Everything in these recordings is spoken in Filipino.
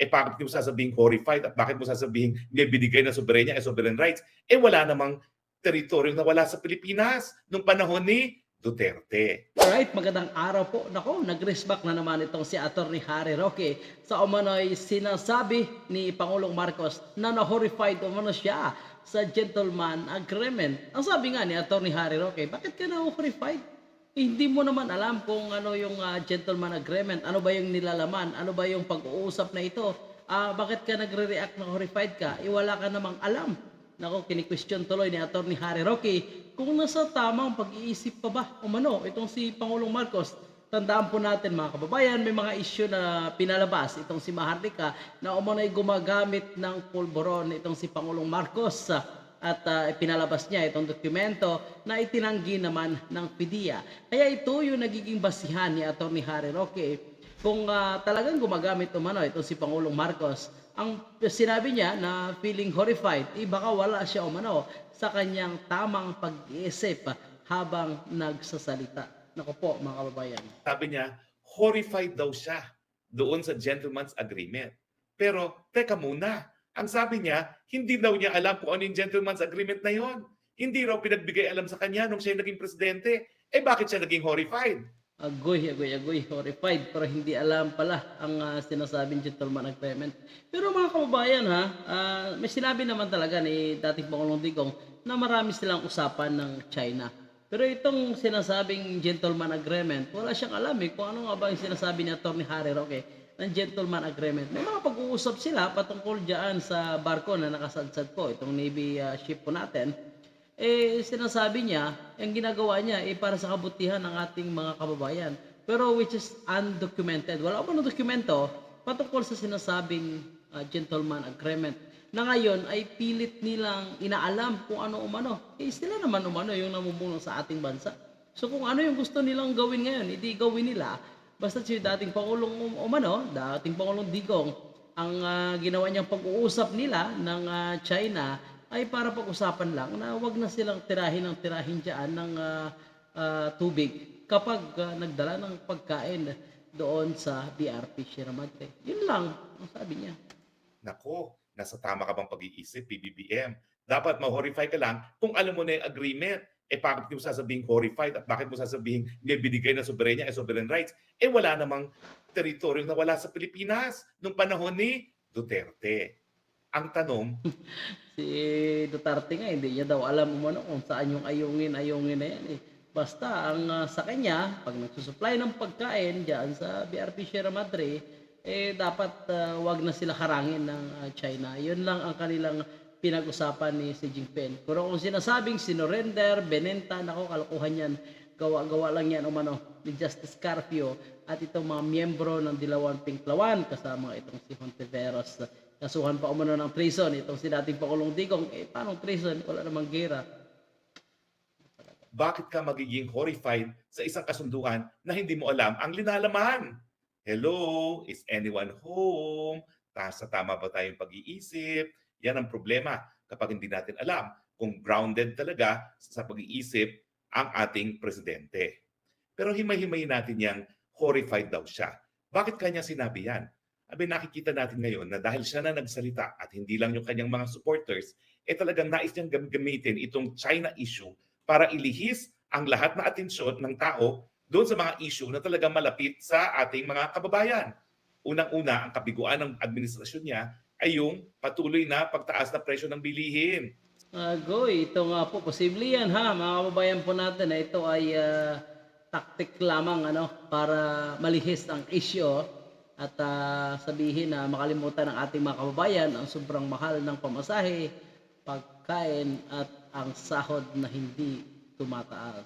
bakit mo sasabihing horrified at bakit mo sasabihing hindi binigay na soberenya sovereign rights? Wala namang teritoryo na wala sa Pilipinas nung panahon ni Duterte. Alright, magandang araw po. Nako, nag-respect na naman itong si Atty. Harry Roque sa umano'y sinasabi ni Pangulong Marcos na na-horrified umano siya sa gentleman agreement. Ang sabi nga ni Atty. Harry Roque, bakit ka na-horrified? Hindi mo naman alam kung ano yung gentleman agreement, ano ba yung nilalaman, ano ba yung pag-uusap na ito. Bakit ka nagre-react na horrified ka? Wala ka namang alam. Nako, kini-question tuloy ni Atty. Harry Roque kung nasa tamang pag-iisip pa ba umano itong si Pangulong Marcos. Tandaan po natin mga kababayan, may mga issue na pinalabas itong si Maharlika na umano'y gumagamit ng pulburon itong si Pangulong Marcos at pinalabas niya itong dokumento na itinanggi naman ng PDEA. Kaya ito yung nagiging basihan ni Atty. Harry Roque kung talagang gumagamit umano itong si Pangulong Marcos. Ang sinabi niya na feeling horrified, baka wala siya umano sa kanyang tamang pag-iisip habang nagsasalita. Naku po mga kababayan. Sabi niya, horrified daw siya doon sa gentleman's agreement. Pero teka muna, ang sabi niya, hindi daw niya alam kung ano yung gentleman's agreement na yon. Hindi raw pinagbigay alam sa kanya nung siya naging presidente. Bakit siya naging horrified? Agoy, horrified, pero hindi alam pala ang sinasabing gentleman agreement. Pero mga kababayan may sinabi naman talaga ni dating Pangulong Digong na marami silang usapan ng China. Pero itong sinasabing gentleman agreement, wala siyang alam kung ano nga ba yung sinasabi ni Atty. Harry Roque ng gentleman agreement. May mga pag-uusap sila patungkol dyan sa barko na nakasadsad po, itong Navy ship po natin. Sinasabi niya, ang ginagawa niya para sa kabutihan ng ating mga kababayan. Pero which is undocumented. Wala pa ng dokumento patungkol sa sinasabing gentleman agreement na ngayon ay pilit nilang inaalam kung ano umano. Sila naman umano yung namumuno sa ating bansa. So kung ano yung gusto nilang gawin ngayon, hindi gawin nila. Basta si dating Pangulong dating Pangulong Digong, ang ginawa niyang pag-uusap nila ng China ay para pag-usapan lang na wag na silang tirahin dyan ng tubig kapag nagdala ng pagkain doon sa BRP Sierra Madre. Yun lang ang sabi niya. Nako, nasa tama ka bang pag-iisip, PBBM? Dapat ma-horrify ka lang kung alam mo na yung agreement. Bakit mo sasabihing horrified at bakit mo sasabihing hindi binigay na soberenya sovereign rights? Wala namang teritoryo na wala sa Pilipinas nung panahon ni Duterte. Ang tanong, Si Duterte nga hindi niya daw alam umano kung saan yung ayungin na yan Basta ang sa kanya, pag nagsusupply ng pagkain diyan sa BRP Sierra Madre, dapat wag na sila harangin ng China. Yun lang ang kanilang pinag-usapan ni Xi Jinping. Pero kung sinasabing sinurrender, benenta, nako kalokohan yan. Gawa-gawa lang yan umano ni Justice Carpio at itong mga miyembro ng Dilawan Pinklawan kasama itong si Hontiveros. Kasuhan pa umano ng treason itong si dating Pangulong Digong. Paano treason? Wala namang gera. bakit ka magiging horrified sa isang kasunduan na hindi mo alam ang linalaman? Hello, is anyone home? Sa tama ba tayong pag-iisip? Yan ang problema kapag hindi natin alam kung grounded talaga sa pag-iisip ang ating presidente. Pero himay-himayin natin yang horrified daw siya. Bakit kanya sinabi yan? Nakikita natin ngayon na dahil siya na nagsalita at hindi lang yung kanyang mga supporters, talagang nais niyang gamitin itong China issue para ilihis ang lahat na atensyon ng tao doon sa mga issue na talagang malapit sa ating mga kababayan. Unang-una, ang kabiguan ng administrasyon niya ay yung patuloy na pagtaas na presyo ng bilihin. Goy, ito nga po, posible yan mga kababayan po natin na ito ay tactic lamang para malihis ang issue at sabihin na makalimutan ng ating mga kababayan ang sobrang mahal ng pamasahe, pagkain at ang sahod na hindi tumataas.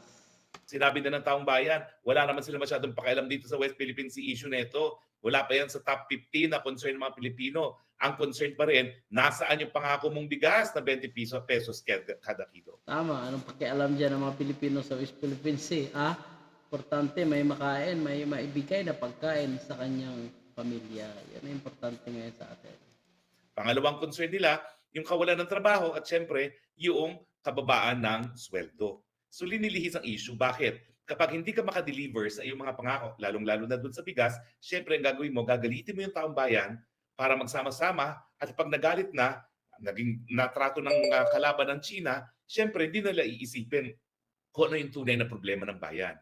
Sinabi na ng taong bayan, wala naman sila masyadong pakialam dito sa West Philippine Sea issue nito. Wala pa yan sa top 15 na concern ng mga Pilipino. Ang concern pa rin, nasaan yung pangako mong bigas na 20 pesos kada kilo. Tama, anong pakialam dyan ng mga Pilipino sa West Philippine Sea? Importante may makain, may maibigay na pagkain sa kanyang pamilya. Yan ang importante ngayon sa atin. Pangalawang concern nila, yung kawalan ng trabaho at syempre, yung kababaan ng sweldo. So linilihis ang issue. Bakit? Kapag hindi ka makadeliver sa iyong mga pangako, lalong-lalo na doon sa bigas, syempre ang gagawin mo, gagalitin mo yung taong bayan para magsama-sama at pag nagalit na, naging natrato ng kalaban ng China, siyempre hindi nila iisipin kung ano yung tunay na problema ng bayan.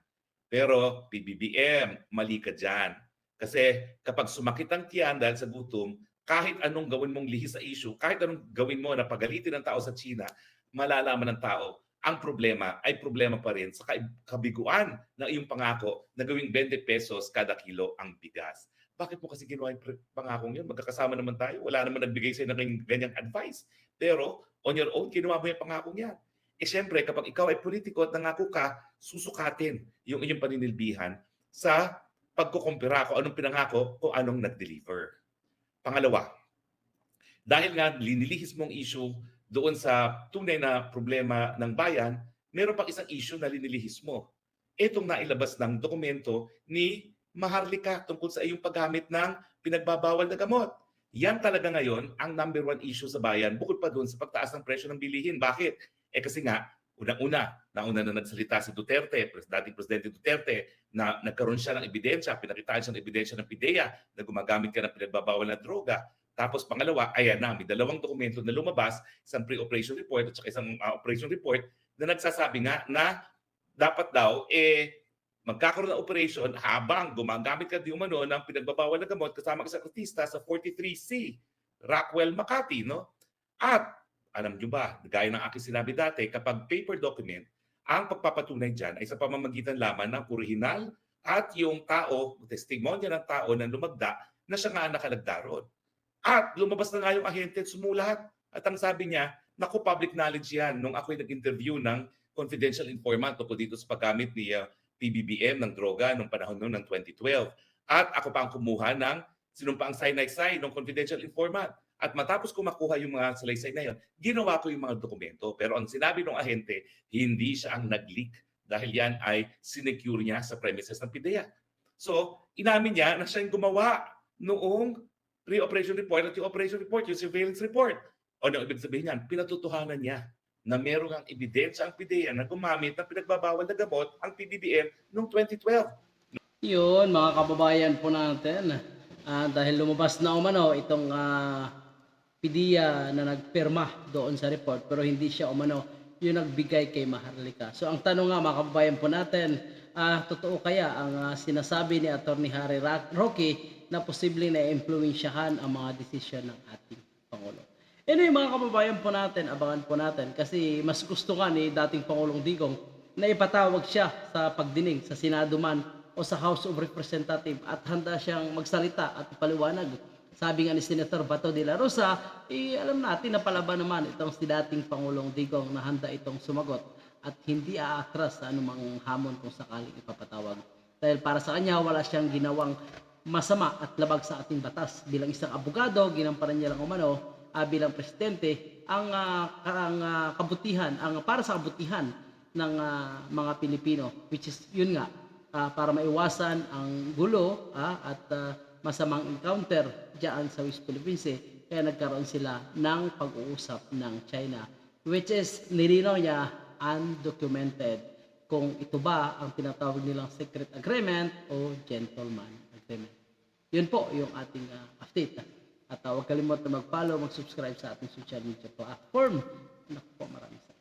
Pero PBBM, mali ka dyan. Kasi kapag sumakit ang tiyan dahil sa gutom, kahit anong gawin mong lihis sa issue, kahit anong gawin mo na pagalitin ng tao sa China, malalaman ng tao, ang problema ay problema pa rin sa kabiguan ng iyong pangako na gawing 20 pesos kada kilo ang bigas. Bakit mo kasi ginawa yung pangakong yun? Magkakasama naman tayo. Wala naman nagbigay sa'yo ng ganyang advice. Pero on your own, ginawa mo yung pangakong yan. Eh siyempre, kapag ikaw ay politiko at nangako ka, susukatin yung inyong paninilbihan sa pagkukumpira kung anong pinangako, kung anong nag-deliver. Pangalawa, dahil nga linilihis mong issue doon sa tunay na problema ng bayan, meron pang isang issue na linilihis mo. Itong nailabas ng dokumento ni Maharlika tungkol sa iyong paggamit ng pinagbabawal na gamot. Yan talaga ngayon ang number one issue sa bayan bukod pa doon sa pagtaas ng presyo ng bilihin. Bakit? Eh kasi nga, nauna na nagsalita si Duterte, dating Presidente Duterte, na nagkaroon siya ng ebidensya, pinakitaan siya ng ebidensya ng PIDEA na gumagamit ka ng pinagbabawal na droga. Tapos pangalawa, ayan na, may dalawang dokumento na lumabas, isang pre-operation report at saka isang operation report na nagsasabi nga na dapat daw magkakaroon ng operation habang gumagamit ka di umano ng pinagbabawal na gamot kasama ka sa artista sa 43C, Rockwell, Makati, no? At alam nyo ba, gaya ng aking sinabi dati, kapag paper document, ang pagpapatunay dyan ay sa pamamagitan lamang ng orihinal at yung tao, testimonya ng tao na lumagda na siya nga nakalagda ron. At lumabas na nga yung ahente at sumulat. At ang sabi niya, naku, public knowledge yan. Nung ako'y nag-interview ng confidential informant tungkol dito sa paggamit ni PBBM ng droga nung panahon noon ng 2012. At ako pa ang kumuha ng sinumpaang side-by-side ng confidential informant. At matapos ko makuha yung mga salaysay na yun, ginawa ko yung mga dokumento. Pero ang sinabi ng ahente, hindi siya ang nag-leak dahil yan ay sinecure niya sa premises ng PIDEA. So, inamin niya na siya yung gumawa noong pre-operation report at yung operation report, yung surveillance report. O ano ibig sabihin niyan? Pinatutuhanan niya na meron ang ebidensya ang PIDEA na gumamit ng pinagbabawal na gamot ang PBBM noong 2012. Yun, mga kababayan po natin. Dahil lumabas na umano itong PIDEA na nagpirma doon sa report pero hindi siya umano yung nagbigay kay Maharlika. So ang tanong nga mga kababayan po natin, totoo kaya ang sinasabi ni Atty. Harry Roque na posibleng na-impluwensyahan ang mga desisyon ng ating Pangulo? Anyway mga kababayan po natin, abangan po natin kasi mas gusto nga ni dating Pangulong Digong na ipatawag siya sa pagdinig sa Senado man o sa House of Representatives at handa siyang magsalita at ipaliwanag. Sabi nga ni Senator Bato de la Rosa, alam natin na palaban naman itong si dating Pangulong Digong na handa itong sumagot at hindi aatras sa anumang hamon kung sakaling ipapatawag. Dahil para sa kanya, wala siyang ginawang masama at labag sa ating batas. Bilang isang abogado, ginamparan niya lang umano bilang presidente ang kabutihan, para sa kabutihan ng mga Pilipino, which is yun nga, para maiwasan ang gulo at masamang encounter diyan sa West Philippines. Kaya nagkaroon sila ng pag-uusap ng China, which is nilinaw niya undocumented kung ito ba ang tinatawag nilang secret agreement o gentleman agreement. Yun po yung ating update. At huwag kalimutan mag-follow, mag-subscribe sa ating social media platform. Naku po, maraming salamat.